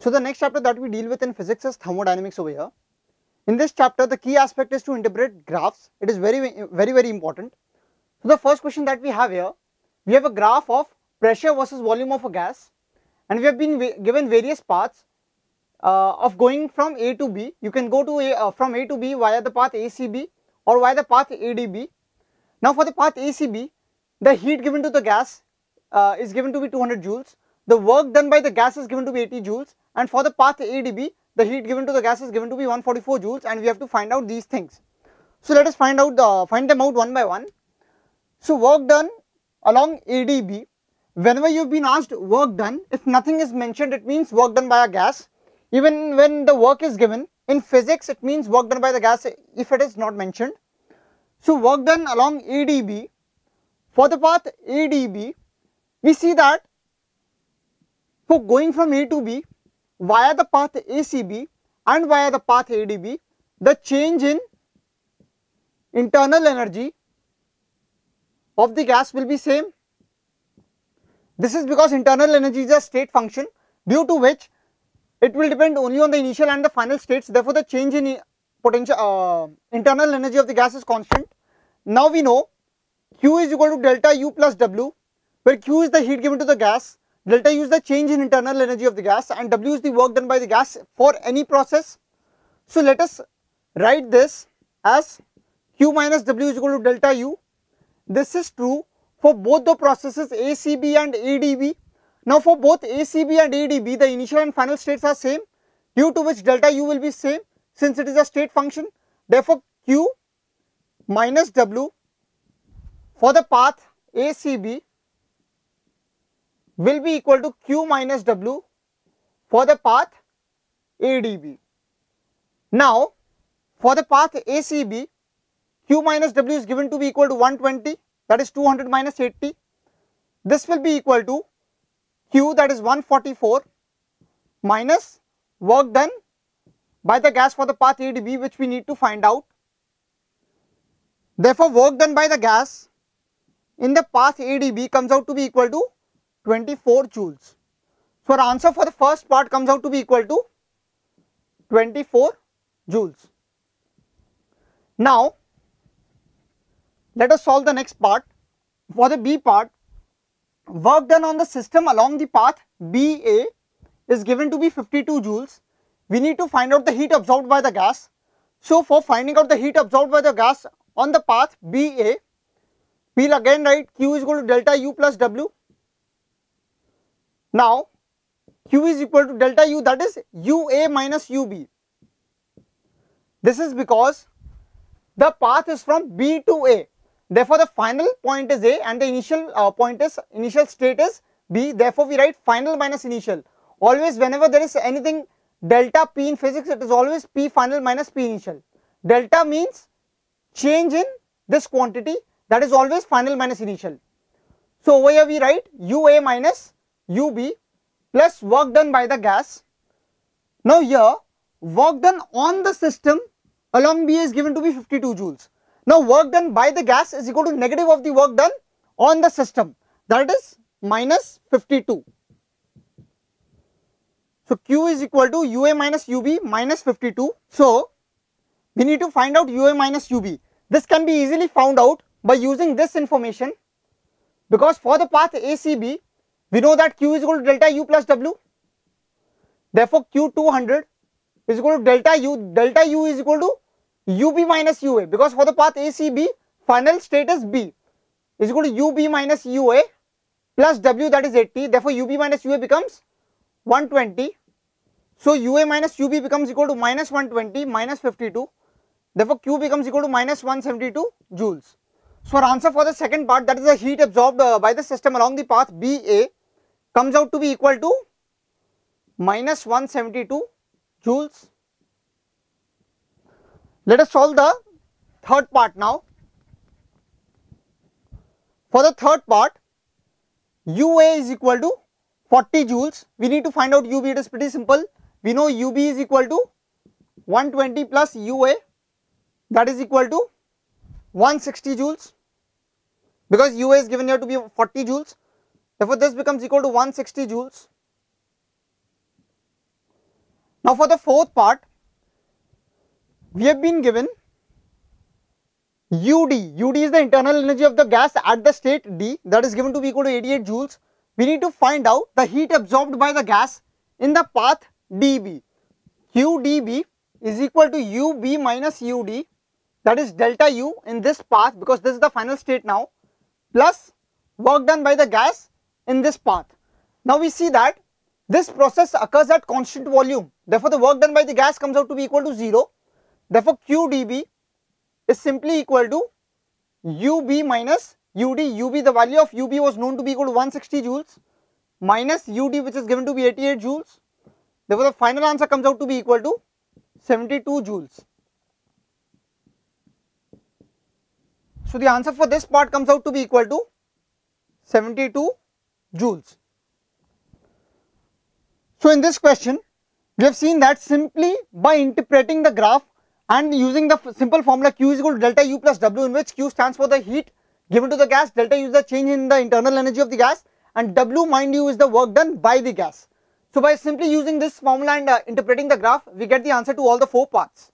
So the next chapter that we deal with in physics is thermodynamics over here. In this chapter, the key aspect is to interpret graphs. It is very important. So the first question that we have here, we have a graph of pressure versus volume of a gas, and we have been given various paths of going from A to B. You can go to from A to B via the path ACB or via the path ADB. Now for the path ACB, the heat given to the gas is given to be 200 joules. The work done by the gas is given to be 80 joules, and for the path ADB, the heat given to the gas is given to be 144 joules, and we have to find out these things. So let us find them out one by one. So work done along ADB, whenever you've been asked work done, if nothing is mentioned, it means work done by a gas. Even when the work is given in physics, it means work done by the gas if it is not mentioned. So work done along ADB, for the path ADB, we see that for going from A to B via the path ACB and via the path ADB, the change in internal energy of the gas will be same. This is because internal energy is a state function, due to which it will depend only on the initial and the final states. Therefore, the change in internal energy of the gas is constant. Now we know Q is equal to delta U plus W, where Q is the heat given to the gas, delta U is the change in internal energy of the gas, and W is the work done by the gas for any process. So let us write this as Q minus W is equal to delta U. This is true for both the processes ACB and ADB. Now for both ACB and ADB, the initial and final states are same, due to which delta U will be same since it is a state function. Therefore Q minus W for the path ACB will be equal to Q minus W for the path ADB. Now for the path ACB, Q minus W is given to be equal to 120, that is 200 minus 80. This will be equal to Q, that is 144, minus work done by the gas for the path ADB, which we need to find out. Therefore work done by the gas in the path ADB comes out to be equal to 24 joules. So our answer for the first part comes out to be equal to 24 joules. Now let us solve the next part. For the B part, work done on the system along the path BA is given to be 52 joules. We need to find out the heat absorbed by the gas. So for finding out the heat absorbed by the gas on the path BA, we will again write Q is equal to delta U plus W. Now Q is equal to delta U, that is UA minus UB. This is because the path is from B to A. Therefore the final point is A and the initial state is B. Therefore we write final minus initial. Always whenever there is anything delta P in physics, it is always P final minus P initial. Delta means change in this quantity, that is always final minus initial. So over here we write UA minus UB plus work done by the gas. Now here work done on the system along B is given to be 52 joules. Now work done by the gas is equal to negative of the work done on the system, that is minus 52. So Q is equal to UA minus UB minus 52. So we need to find out UA minus UB. This can be easily found out by using this information, because for the path ACB, we know that Q is equal to delta U plus W. Therefore Q 200 is equal to delta U is equal to UB minus UA, because for the path ACB, final state is B, is equal to UB minus UA plus W, that is 80. Therefore UB minus UA becomes 120. So UA minus UB becomes equal to minus 120 minus 52. Therefore Q becomes equal to minus 172 joules. So our answer for the second part, that is the heat absorbed by the system along the path BA, comes out to be equal to minus 172 joules. Let us solve the third part now. For the third part, UA is equal to 40 joules. We need to find out UB. It is pretty simple. We know UB is equal to 120 plus UA, that is equal to 160 joules, because UA is given here to be 40 joules. Therefore this becomes equal to 160 joules. Now for the fourth part, we have been given UD. UD is the internal energy of the gas at the state D, that is given to be equal to 88 joules. We need to find out the heat absorbed by the gas in the path dB. QdB is equal to UB minus UD, that is delta U in this path, because this is the final state now, plus work done by the gas in this path. Now we see that this process occurs at constant volume, therefore the work done by the gas comes out to be equal to 0. Therefore QdB is simply equal to UB minus UD. UB, the value of UB was known to be equal to 160 joules, minus UD, which is given to be 88 joules. Therefore the final answer comes out to be equal to 72 joules. So the answer for this part comes out to be equal to 72 joules. So in this question, we have seen that simply by interpreting the graph and using the simple formula Q is equal to delta U plus W, in which Q stands for the heat given to the gas, delta U is the change in the internal energy of the gas, and W, mind you, is the work done by the gas. So by simply using this formula and interpreting the graph, we get the answer to all the four parts.